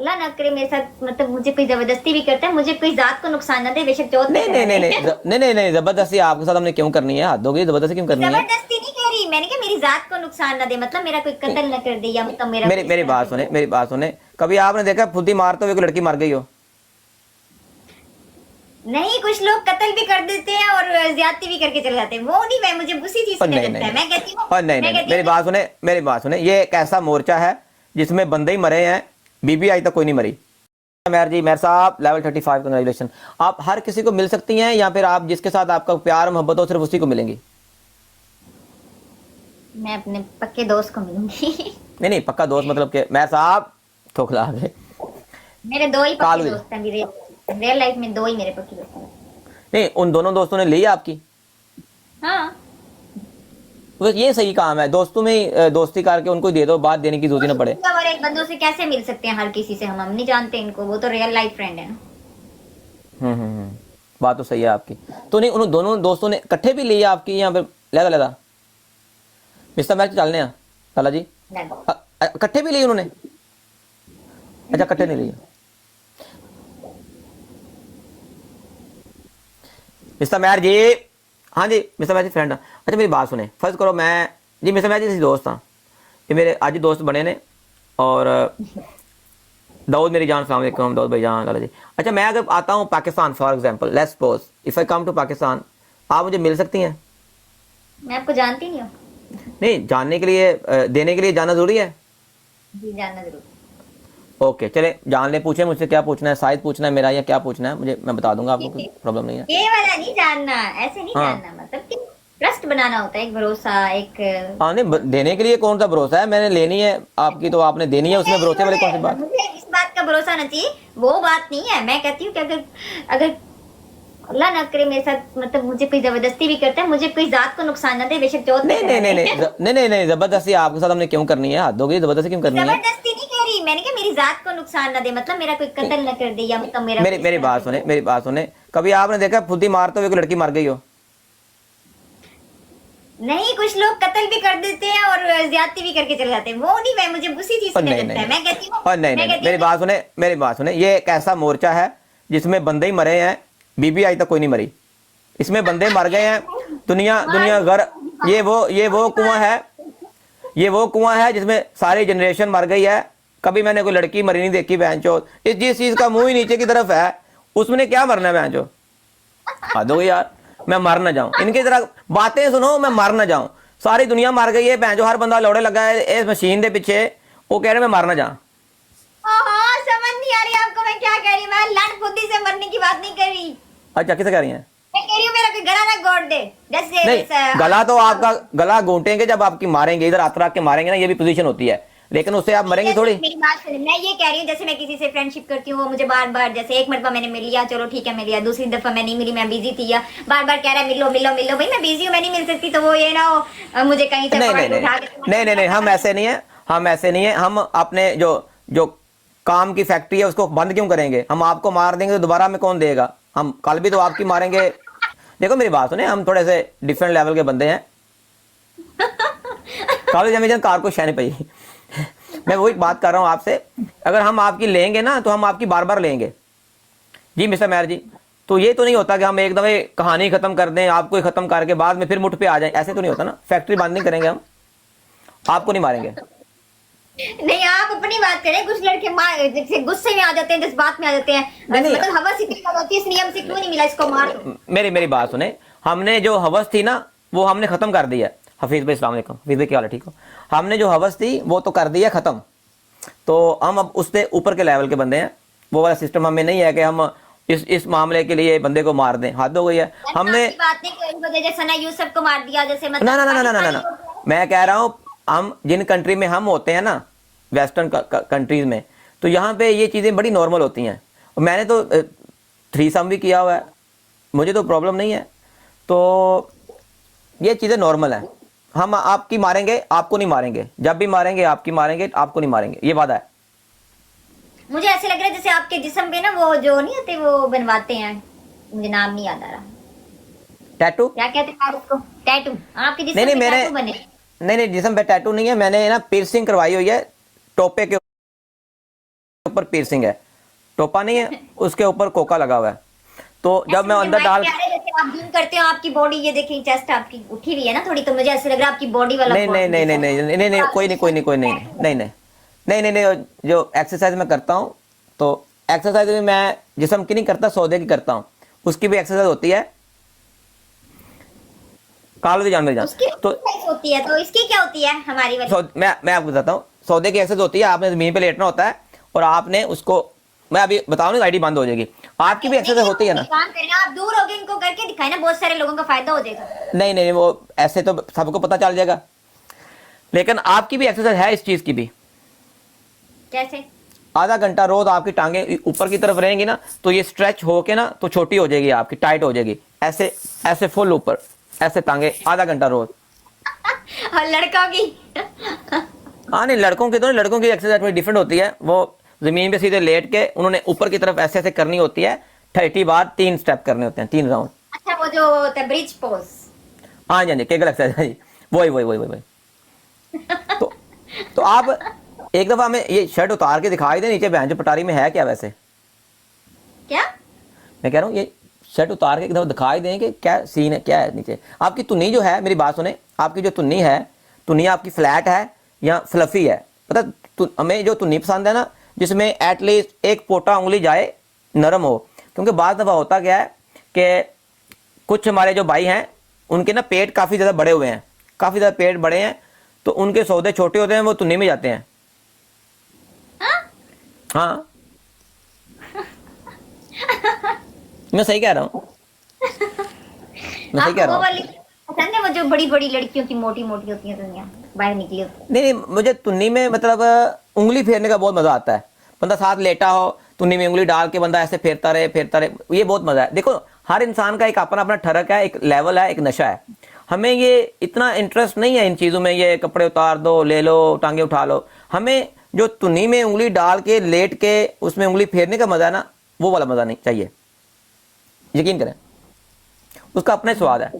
अल्लाह ना करे मेरे साथ, मतलब मुझे कोई जबरदस्ती भी करता है, मुझे कोई जात को नुकसान ना दे, बेशक चौथ पे नहीं चला नहीं नहीं जाए। नहीं नहीं नहीं नहीं, जबरदस्ती आपके साथ हमने क्यों करनी है? हाथ दोगे, जबरदस्ती क्यों करनी है? जबरदस्ती नहीं कह रही मैंने, कहा मेरी जात को नुकसान ना दे, मतलब मेरा कोई नहीं, कत्ल ना कर दे, या मतलब मेरा मेरी कोई इस मेरी तरह बात से सुने, हो। मेरी बात सुने। कभी आपने देखा फुद्दी मारते हुए कोई लड़की मर गई हो? नहीं, कुछ लोग कत्ल भी कर देते हैं और ज्यादती भी करके चले जाते हैं, वो नहीं, मैं मुझे उसी चीज और से नहीं डरता नहीं है। नहीं, मैं कहती हूँ, और नहीं नहीं मैं नहीं, कहती मेरी हूँ बात सुने, मेरी बात सुने। ये एक ऐसा मोर्चा है जिसमें बंदे ही मरे हैं, बीबी आज तक कोई नहीं मरी। मेहर जी, मेहर साहब, लेवल 35, कंग्रेचुलेशन। आप हर किसी को मिल सकती हैं, या फिर आप जिसके साथ आपका प्यार मोहब्बत हो सिर्फ उसी को मिलेंगी? मैं अपने पक्के दोस्त को मिलूंगी। नहीं नहीं, पक्का दोस्त मतलब कि मेहर साहब ठोकला गए। मेरे दो ही पक्के कालू, दोस्त हैं, मेरे रियल लाइफ में दो ही मेरे पक्के दोस्त हैं। नहीं उन दोनों दोस्तों ने ली आपकी? हाँ। तो ये सही काम है, दोस्तों में ही दोस्ती करके उनको ही दे दो, बात देने की जरूरत ही ना पड़े। और एक बंदों से कैसे मिल सकते हैं? हर किसी से हम नहीं जानते इनको, वो तो रियल लाइफ फ्रेंड है ना। हम्म, बात तो सही है आपकी। तो नहीं, उन दोनों दोस्तों ने इकट्ठे भी लिया आपकी, यहाँ पे लगा लगा मिस्टर मैच चलने हैं लाला जी? इकट्ठे भी लिए उन्होंने? अच्छा, इकट्ठे नहीं लिए। मिस्टर मैर जी, हाँ जी मिस्टर मैर जी फ्रेंड। अच्छा मेरी बात सुने, फर्ज करो मैं जी मिस्टर मैर जी दोस्त हाँ, ये मेरे आज ही दोस्त बने ने। और दाऊद मेरी जान, सलाम अलैकुम दाऊद भाई जान, लाला जी। अच्छा मैं अगर आता हूँ Pakistan, for example let's suppose if I come to Pakistan, आप मुझे मिल सकती हैं? मैं आपको जानती नहीं हूँ। नहीं, जानने के लिए देने के लिए जाना जरूरी है? जी, जानना जरूर। ओके चले जान ले, पूछे मुझसे क्या पूछना है, साइज पूछना है मेरा या क्या पूछना है, मुझे मैं बता दूंगा, आपको कोई प्रॉब्लम नहीं है। ये वाला नहीं जानना, ऐसे नहीं हाँ जानना, मतलब कि ट्रस्ट बनाना होता है, एक भरोसा, एक हाँ, नहीं देने के लिए कौन सा भरोसा है, मैंने लेनी है आपकी तो आपने देनी है, उसमें नहीं, भरोसे वाली कौन सी बात? मुझे इस बात का भरोसा होना चाहिए, वो बात नहीं है। मैं कहती हूँ कि अगर अगर अल्लाह ना करे मेरे साथ, मतलब मुझे कोई जबरदस्ती भी करता है, मुझे कोई जात को नुकसान ना दे, बेशक चौथ पे नहीं चला नहीं नहीं नहीं जाए। नहीं नहीं नहीं, जबरदस्ती आपके साथ हमने क्यों करनी है? हाथ दोगे, जबरदस्ती क्यों करनी है? जबरदस्ती नहीं कह रही मैंने, कहा मेरी जात को नुकसान ना दे, मतलब मेरा कोई नहीं, कत्ल ना कर दे, या मतलब मेरा मेरी कोई इस मेरी तरह बात से सुने, हो। मेरी बात सुने। कभी आपने देखा फुद्दी मारते हुए कोई लड़की मर गई हो? नहीं, कुछ लोग कत्ल भी कर देते हैं और ज्यादती भी करके चले जाते हैं, वो नहीं, मैं मुझे उसी चीज और से नहीं डरता नहीं है। नहीं, मैं कहती हूँ, और नहीं मैं नहीं नहीं, कहती मेरी हूँ बात सुने, मेरी बात सुने। ये एक ऐसा मोर्चा है जिसमें बंदे ही मरे हैं, बीबी आज तक कोई नहीं मरी। इसमें बंदे मर गए हैं, दुनिया मार दुनिया घर। ये वो कुआं है, ये वो कुआं है जिसमें सारी जनरेशन मर गई है। कभी मैंने कोई लड़की मरी नहीं देखी बहन चो। इस जिस चीज का मुंह ही नीचे की तरफ है उसमें क्या मरना है बहन चो? हद हो गई यार, मैं मर ना जाऊं, इनकी तरह बातें सुनो, मैं मर ना जाऊं। सारी दुनिया मर गई है बहन चो, हर बंदा लौड़े लगा है इस मशीन के पीछे, वो कह रहे मैं मर ना जाऊं। हाँ, समझ नहीं आ रही आपको मैं क्या कह रही हूँ? मैं लड़ फुद्दी से मरने की बात नहीं कर रही, अच्छा किसे कह रही हैं? मैं कह रही हूँ मेरा कोई गला ना घोट दे, जैसे नहीं, गला तो आपका गला घोंटेंगे जब आपकी मारेंगे, इधर हाथ रख के मारेंगे ना, ये भी पोजीशन होती है, लेकिन उससे आप मरेंगे जैसे थोड़ी। मेरी बात सुनिए, मैं ये कह रही हूँ जैसे मैं किसी से फ्रेंडशिप करती हूँ, वो मुझे बार बार, जैसे एक मरतबा मैंने मिल लिया, चलो ठीक है मिल लिया, दूसरी दफा मैं नहीं मिली, मैं बिजी थी, या बार बार कह रहा है मिलो मिलो मिलो, भाई मैं बिजी हूँ, मैं नहीं मिल सकती, तो वो ये ना हो मुझे कहीं से नहीं पकड़ नहीं के नहीं उठा के नहीं नहीं नहीं, हम ऐसे नहीं है, हम ऐसे नहीं है। हम अपने जो जो काम की फैक्ट्री है उसको बंद क्यों करेंगे? हम आपको मार देंगे तो दोबारा हमें कौन देगा? हम कल भी तो आपकी मारेंगे। देखो मेरी बात सुने, हम थोड़े से डिफरेंट लेवल के बंदे हैं। कॉलेज में कार को शहने पाई। मैं वही बात कर रहा हूँ आपसे, अगर हम आपकी लेंगे ना तो हम आपकी बार बार लेंगे। जी मिस्टर मैर जी, तो ये तो नहीं होता कि हम एक दफे कहानी खत्म कर दें, आपको ही खत्म करके बाद में फिर मुठ पे आ जाए, ऐसे तो नहीं होता ना। फैक्ट्री बंद नहीं करेंगे हम, आपको नहीं मारेंगे। नहीं, आप अपनी बात करें, कुछ लड़के जैसे गुस्से में आ जाते हैं, जज्बात में आ जाते हैं, नहीं नहीं, मतलब हवस इतनी ज्यादा होती है, इस नियम से क्यों नहीं मिला, इसको मार दो। मेरी मेरी बात सुने, हमने जो हवस थी ना वो हमने खत्म कर दी है। हफीज भाई अस्सलाम वालेकुम, हफीज भाई क्या हाल है, ठीक हो? हमने जो हवस थी वो तो कर दी है खत्म, तो हम अब उससे ऊपर के लेवल के बंदे हैं। वो वाला सिस्टम हमें नहीं है कि हम इस मामले के लिए बंदे को मार दें, हद हो गई है। हमने आपकी बात नहीं करी, वजह जैसे सना यूसुफ को मार दिया, जैसे ना मतलब ना ना ना ना ना ना ना, पाकिस्तानी मैं कह रहा हूँ हम जिन कंट्री में हम होते हैं ना, वेस्टर्न कंट्रीज में, तो यहाँ पे ये चीज़ें बड़ी नॉर्मल होती हैं। और मैंने तो थ्री सम भी किया हुआ है, मुझे तो प्रॉब्लम नहीं है। तो ये चीज़ें नॉर्मल है। हम आपकी मारेंगे, आपको नहीं मारेंगे, जब भी मारेंगे आपकी मारेंगे, आपको नहीं मारेंगे, ये वादा है। मुझे ऐसे लग रहा है जैसे आपके जिस्म पे ना वो जो नहीं होते, वो बनवाते हैं, मुझे नाम नहीं याद आ रहा, टैटू? क्या कहते हैं यार उसको, टैटू। आपके नहीं जिस्म नहीं, पे मैंने टैटू बने। नहीं नहीं जिसम पे टैटू नहीं है, मैंने ना पियर्सिंग करवाई हुई है टोपे के ऊपर piercing है, टोपा नहीं है, उसके ऊपर कोका लगा हुआ है। तो जब मैं अंदर डाल, जैसे आप जूम करते हो आपकी बॉडी, ये देखें चेस्ट आपकी उठी हुई है ना थोड़ी, तो मुझे ऐसे लग रहा है आपकी बॉडी वाला नहीं नहीं नहीं नहीं नहीं नहीं नहीं, कोई नहीं कोई नहीं कोई नहीं नहीं नहीं नहीं नहीं नहीं, जो एक्सरसाइज मैं करता हूँ, तो एक्सरसाइज में मैं जिस्म की नहीं करता, सौदे की करता हूँ, उसकी भी एक्सरसाइज होती है। काल जान मेरी जान, तो होती है, तो इसकी क्या होती है हमारी वाली? मैं आपको बताता हूँ, सौदे की एक्सरसाइज होती है, आपने जमीन पे लेटना होता है और आपने उसको, मैं अभी बताऊँ ना, आईडी बंद हो जाएगी। आपकी भी एक्सरसाइज होती है ना, काम करना, आप दूर होके इनको करके दिखाए ना, बहुत सारे लोगों का फायदा हो जाएगा। नहीं नहीं, वो ऐसे तो सबको पता चल जाएगा, लेकिन आपकी भी एक्सरसाइज है इस चीज की भी। कैसे? आधा घंटा रोज आपकी टांगे ऊपर की तरफ रहेंगी ना, तो ये स्ट्रेच होके ना तो छोटी हो जाएगी, आपकी टाइट हो जाएगी, ऐसे ऐसे फुल ऊपर, ऐसे टांगे आधा घंटा रोज। और लड़कों की? हाँ नहीं, लड़कों की तो नहीं, लड़कों की एक्सरसाइज थोड़ी डिफरेंट होती है, वो जमीन पे सीधे लेट के उन्होंने ऊपर की तरफ ऐसे ऐसे करनी होती है, 30 बार 3 स्टेप करने होते हैं, 3 राउंड। अच्छा, वो जो होता है ब्रिज पोज। हाँ जी, केगल एक्सरसाइज है जी, वही वही वही वही। तो आप एक दफा हमें ये शर्ट उतार के दिखाई दे नीचे, बहन जो पटारी में है क्या वैसे? क्या? मैं कह रहा हूँ ये शर्ट उतार के एक दफा दिखाई दें कि क्या सीन है, क्या है नीचे। आपकी तुन्नी जो है, मेरी बात सुने, आपकी जो तुन्नी है, तुन्नी आपकी फ्लैट है या फ्लफी है? पता हमें जो तुन्नी पसंद है ना, जिसमें एटलीस्ट एक पोटा उंगली जाए, नरम हो। क्योंकि बाद दफा होता क्या है कि कुछ हमारे जो भाई हैं उनके ना पेट काफ़ी ज़्यादा बड़े हुए हैं, काफ़ी ज़्यादा पेट बड़े हैं, तो उनके सौदे छोटे होते हैं, वो तुन्नी में जाते हैं। हाँ मैं सही कह रहा हूँ, मैं सही कह रहा हूँ। पसंद है वो जो बड़ी बड़ी लड़कियों की मोटी मोटी होती है, दुनिया बाहर निकली होती है? नहीं नहीं, मुझे तुन्नी में मतलब उंगली फेरने का बहुत मजा आता है। बंदा साथ लेटा हो, तुन्नी में उंगली डाल के बंदा ऐसे फेरता रहे, ये बहुत मजा है। देखो, हर इंसान का एक अपना अपना ठरक है, एक लेवल है, एक नशा है। हमें ये इतना इंटरेस्ट नहीं है इन चीजों में, ये कपड़े उतार दो, ले लो, टांगे उठा लो। हमें जो तुन्नी में उंगली डाल के लेट के उसमें उंगली फेरने का मजा है ना, वो वाला मजा नहीं चाहिए, यकीन करें, उसका अपना स्वाद है।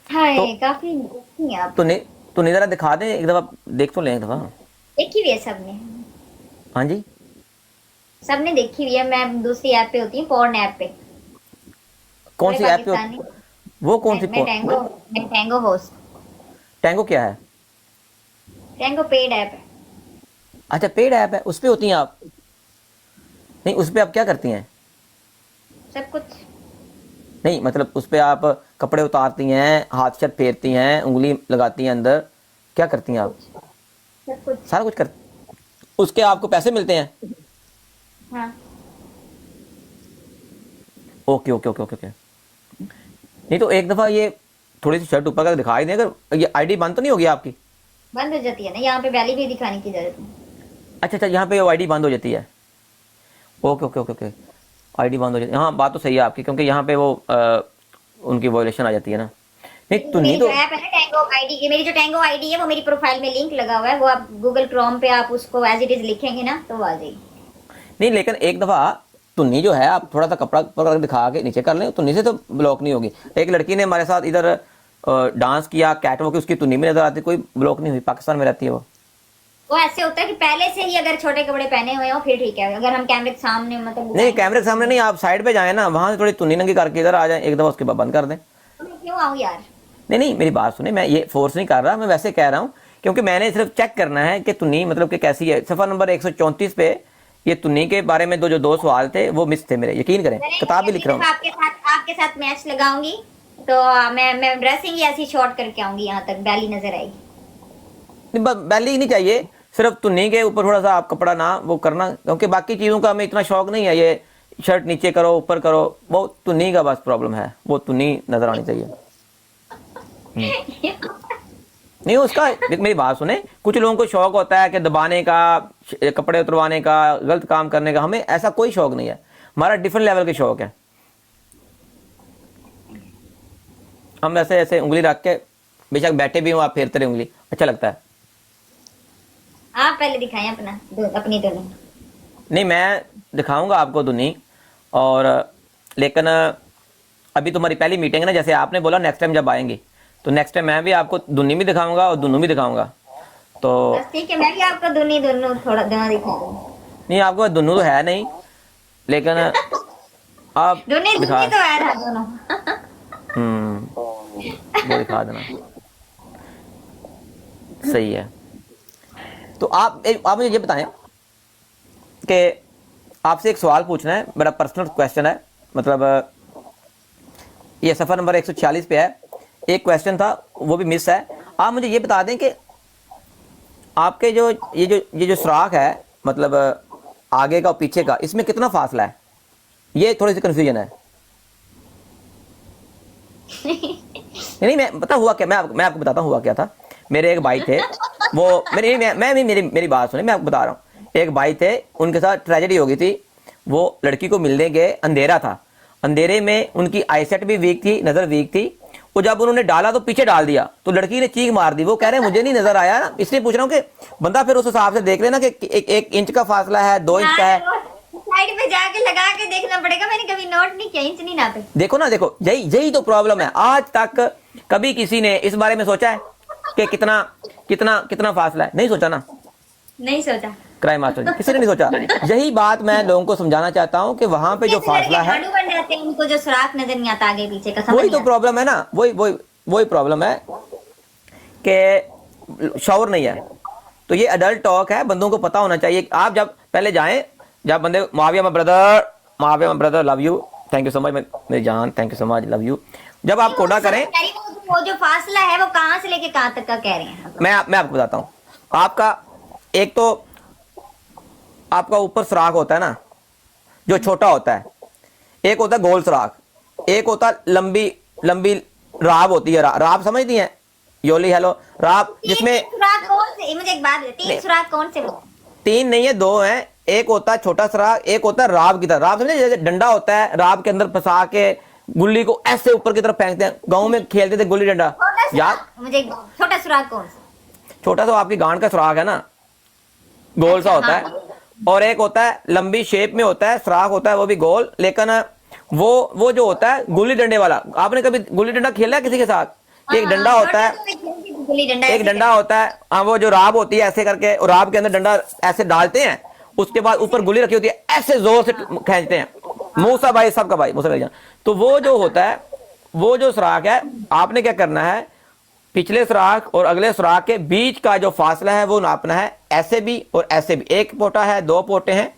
तो काफी आप तो जरा दिखा दें एक दफा, देख तो लें एक दफा। देखी हुई है सबने? हाँ जी, सबने देखी हुई है। मैं दूसरी ऐप पे होती हूँ, पोर्न ऐप पे। कौन सी ऐप पे? वो कौन सी? मैं टैंगो होस्ट। टैंगो क्या है? टैंगो पेड ऐप है। अच्छा, पेड ऐप है, उस पे होती हैं आप? नहीं, उस पे आप क्या करती हैं? सब कुछ नहीं मतलब उस पे आप कपड़े उतारती हैं, हाथ से फेरती हैं, उंगली लगाती हैं अंदर, क्या करती हैं आप? सब कुछ, सारा कुछ कर, उसके आपको पैसे मिलते हैं? हाँ। Okay okay okay okay okay. नहीं तो एक दफा ये थोड़ी सी शर्ट ऊपर का दिखाई दें, अगर ये आईडी बंद तो नहीं होगी आपकी? बंद हो जाती है ना, यहाँ पे बैली भी दिखाने की जरूरत नहीं। अच्छा अच्छा, यहाँ पे आईडी बंद हो जाती है। Okay okay okay okay, ID बंद हो जाती है। हाँ, बात तो सही है आपकी, क्योंकि यहाँ पे वो उनकी वायलेशन आ जाती है ना। नहीं तो नहीं तो ऐप है ना टैंगो आईडी की, मेरी जो टैंगो आईडी है वो मेरी प्रोफाइल में लिंक लगा हुआ है, वो आप गूगल क्रोम पे आप उसको एज इट इज लिखेंगे ना तो वो आ जाएगी। नहीं, लेकिन एक दफा तुन्नी जो है, आप थोड़ा सा कपड़ा दिखा के नीचे कर लें, तुन्नी से तो ब्लॉक नहीं होगी। एक लड़की ने हमारे साथ इधर डांस किया, कैटवॉक, उसकी तुन्नी में नजर आती, कोई ब्लॉक नहीं हुई, पाकिस्तान में रहती है वो ऐसे होता है कि पहले से ही अगर छोटे कपड़े पहने हुए हो फिर ठीक है, अगर हम कैमरे के सामने मतलब नहीं, कैमरे के सामने नहीं, आप साइड पे जाए ना, वहां से थोड़ी तुन्नी नंगी करके इधर आ जाए एक दफा, उसके बाद बंद कर दें। क्यों आऊं यार? नहीं नहीं, मेरी बात सुने, मैं ये फोर्स नहीं कर रहा, मैं वैसे कह रहा हूँ, क्योंकि मैंने सिर्फ चेक करना है कि तुन्नी मतलब कि कैसी है। सफा नंबर 134 पे ये तुन्नी के बारे में जो 2 सवाल थे वो मिस थे मेरे, यकीन करें, किताब भी लिख रहा हूँ। आपके साथ मैच लगाऊंगी तो मैं ड्रेसिंग ही ऐसी शॉर्ट करके आऊंगी, यहाँ तक बैली नजर आएगी। बैली नहीं चाहिए, सिर्फ तुन्नी के ऊपर थोड़ा सा आप कपड़ा ना वो करना, क्योंकि बाकी चीज़ों का हमें इतना शौक नहीं है, ये शर्ट नीचे करो ऊपर करो, वो तुन्नी का बस प्रॉब्लम है, वो तुन्नी नजर आनी चाहिए। नहीं, उसका मेरी बात सुने, कुछ लोगों को शौक होता है कि दबाने का, कपड़े उतरवाने का, गलत काम करने का, हमें ऐसा कोई शौक नहीं है, हमारा डिफरेंट लेवल के शौक है। हम ऐसे ऐसे उंगली रख के बेशक बैठे भी हूँ, आप फेरते रहे उंगली, अच्छा लगता है। आप पहले दिखाएं अपनी दुनी। नहीं, मैं दिखाऊंगा आपको दुनी, और लेकिन अभी तुम्हारी पहली मीटिंग है ना, जैसे आपने बोला नेक्स्ट टाइम जब आएंगी, तो नेक्स्ट टाइम मैं भी आपको दुनी भी दिखाऊंगा और दुनू भी दिखाऊंगा। तो बस ठीक है, मैं भी आपको दोनों दोनों थोड़ा दोनों दिखा दूँ। नहीं, आपको दुन्नू तो है नहीं, लेकिन आप दोनों दिखा, दोनों तो आया था दोनों। वो दिखा देना, सही है। तो आप मुझे ये बताएं कि आपसे एक सवाल पूछना है, बड़ा पर्सनल क्वेश्चन है, मतलब ये सफ़र नंबर 146 पे है, एक क्वेश्चन था वो भी मिस है। आप मुझे ये बता दें कि आपके जो ये जो सुराख है, मतलब आगे का और पीछे का, इसमें कितना फासला है? ये थोड़ी सी कंफ्यूजन है। नहीं, मैं पता हुआ क्या, मैं आपको बताता हूँ हुआ क्या था। मेरे एक भाई थे, वो मेरी बात सुने, मैं आपको बता रहा हूँ। एक भाई थे, उनके साथ ट्रेजेडी हो गई थी। वो लड़की को मिलने गए, अंधेरा था, अंधेरे में उनकी आईसेट भी वीक थी, नज़र वीक थी। वो जब उन्होंने डाला तो पीछे डाल दिया, तो लड़की ने चीख मार दी। वो कह रहे हैं मुझे नहीं नजर आया ना, इसलिए पूछ रहा हूँ कि बंदा फिर उस हिसाब से देख लेना कि एक इंच का फासला है, 2 इंच का है। साइड पे जाके लगा के देखना पड़ेगा, मैंने कभी नोट नहीं किया, इंच नहीं नापे। देखो ना, देखो, यही तो प्रॉब्लम है। आज तक कभी किसी ने इस बारे में सोचा है कि कितना कितना कितना फासला है? नहीं सोचा ना, नहीं सोचा। क्राइम मास्टर जी, किसी ने नहीं सोचा। यही बात मैं लोगों को समझाना चाहता हूँ कि वहां पे जो फासला है, झाड़ू बन जाते हैं, उनको जो सुराख नजर नहीं आता आगे पीछे का, समझ वही नहीं तो आता। प्रॉब्लम है ना, वही प्रॉब्लम है कि शौर नहीं है। तो ये अडल्ट टॉक है, बंदों को पता होना चाहिए। आप जब पहले जाएं, जब बंदे माविया my brother love you, thank you so much मेरी जान, thank you so much, love you, जब आप कोडा करें, वो जो फासला है वो कहाँ से लेके कहाँ तक का कह रहे हैं? मैं आपको बताता हूँ। आपका एक तो आपका ऊपर सुराख होता है ना, जो छोटा होता है, एक होता है गोल सुराख, एक होता है लंबी लंबी राब होती है। राब समझती हैं योली? हेलो, राब, जिसमें सुराख कौन से, मुझे एक बात बताइए, 3 सुराख कौन से? 3 नहीं है, 2 हैं। एक होता है छोटा सुराख, एक होता है राब की तरह। राब समझे, जैसे डंडा होता है, राब के अंदर फंसा के गुल्ली को ऐसे ऊपर की तरफ फेंकते हैं। गांव में खेलते थे गुल्ली डंडा, याद? मुझे छोटा सुराख कौन सा? छोटा तो आपकी गांड का सुराख है ना, गोल सा होता है। और एक होता है लंबी शेप में होता है, सुराख होता है वो भी गोल, लेकिन वो जो होता है गुल्ली डंडे वाला। आपने कभी गुल्ली डंडा खेला है किसी के साथ? एक डंडा होता है, एक डंडा होता है, हाँ, वो जो राब होती है ऐसे करके, और राब के अंदर डंडा ऐसे डालते हैं, उसके बाद ऊपर गुल्ली रखी होती है, ऐसे जोर से खींचते हैं। मूसा भाई, सबका भाई मूसा भाई। तो वो जो होता है, वो जो सुराख है, आपने क्या करना है, पिछले सुराख और अगले सुराख के बीच का जो फासला है वो नापना है, ऐसे भी और ऐसे भी। एक पोटा है, 2 पोटे हैं,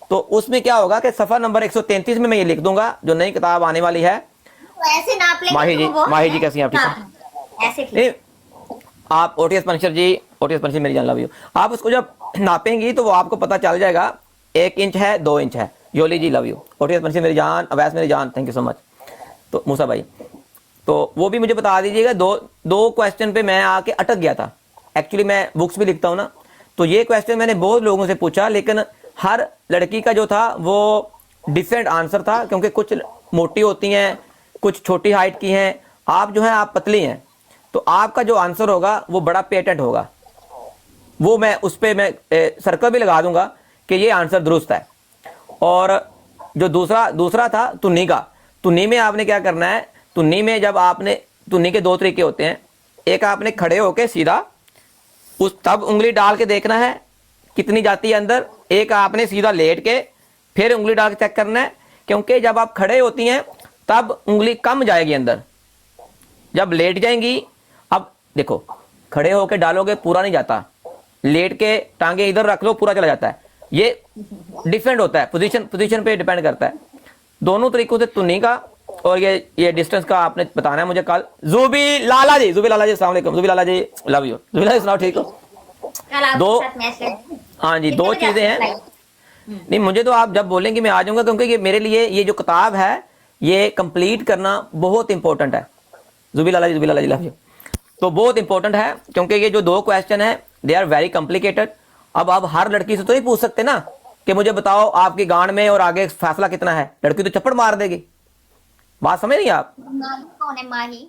तो उसमें क्या होगा कि सफर नंबर 133 में मैं ये लिख दूंगा, जो नई किताब आने वाली है। तो ऐसे नाप लेंगे माही तो जी, वो माही जी कैसी हैं आप? ठीक है, ऐसे ठीक। नहीं, आप ओटीएस पंचर जी, ओटीएस पंचर मेरी जान लव यू, आप उसको जब नापेंगी तो वो आपको पता चल जाएगा 1 इंच है, 2 इंच है। योली जी लव यू, ओटीएस पंचर मेरी जान, अवैस मेरी जान, थैंक यू सो मच। तो मूसा भाई, तो वो भी मुझे बता दीजिएगा। दो क्वेश्चन पे मैं आके अटक गया था। एक्चुअली मैं बुक्स भी लिखता हूँ ना, तो ये क्वेश्चन मैंने बहुत लोगों से पूछा, लेकिन हर लड़की का जो था वो डिफरेंट आंसर था, क्योंकि कुछ मोटी होती हैं, कुछ छोटी हाइट की हैं, आप जो है आप पतली हैं, तो आपका जो आंसर होगा वो बड़ा पेटेंट होगा। वो मैं उस पर मैं सर्कल भी लगा दूंगा कि ये आंसर दुरुस्त है। और जो दूसरा था तुन्नी का, तुन्नी में आपने क्या करना है, तुन्नी में जब आपने, तुन्नी के 2 तरीके होते हैं, एक आपने खड़े होके सीधा तब उंगली डाल के देखना है कितनी जाती है अंदर, एक आपने सीधा लेट के फिर उंगली डाल के चेक करना है, क्योंकि जब आप खड़े होती हैं तब उंगली कम जाएगी अंदर, जब लेट जाएंगी, अब देखो खड़े होके डालोगे पूरा नहीं जाता, लेट के टांगे इधर रख लो पूरा चला जाता है। ये डिफरेंट होता है, पोजीशन पे डिपेंड करता है। दोनों तरीकों से तुन्नी का और ये डिस्टेंस का आपने बताना है मुझे कल। जुबी लाला जी, अस्सलाम वालेकुम। जुबी लाला जी लव यू। जुबी लाला जी सुनाओ, ठीक हो? हाँ जी, 2 चीजें हैं। नहीं, मुझे तो आप जब बोलेंगे मैं आ जाऊंगा, क्योंकि ये मेरे लिए ये जो किताब है ये कंप्लीट करना बहुत इंपॉर्टेंट है। जुबी लाला जी लव यू। तो बहुत इंपॉर्टेंट है, क्योंकि ये जो 2 क्वेश्चन है दे आर वेरी कॉम्प्लिकेटेड। अब आप हर लड़की से तो नहीं पूछ सकते ना कि मुझे बताओ आपकी गांड में और आगे फासला कितना है, लड़की तो चप्पड़ मार देगी। बात समझ नहीं आप? कौन है माही?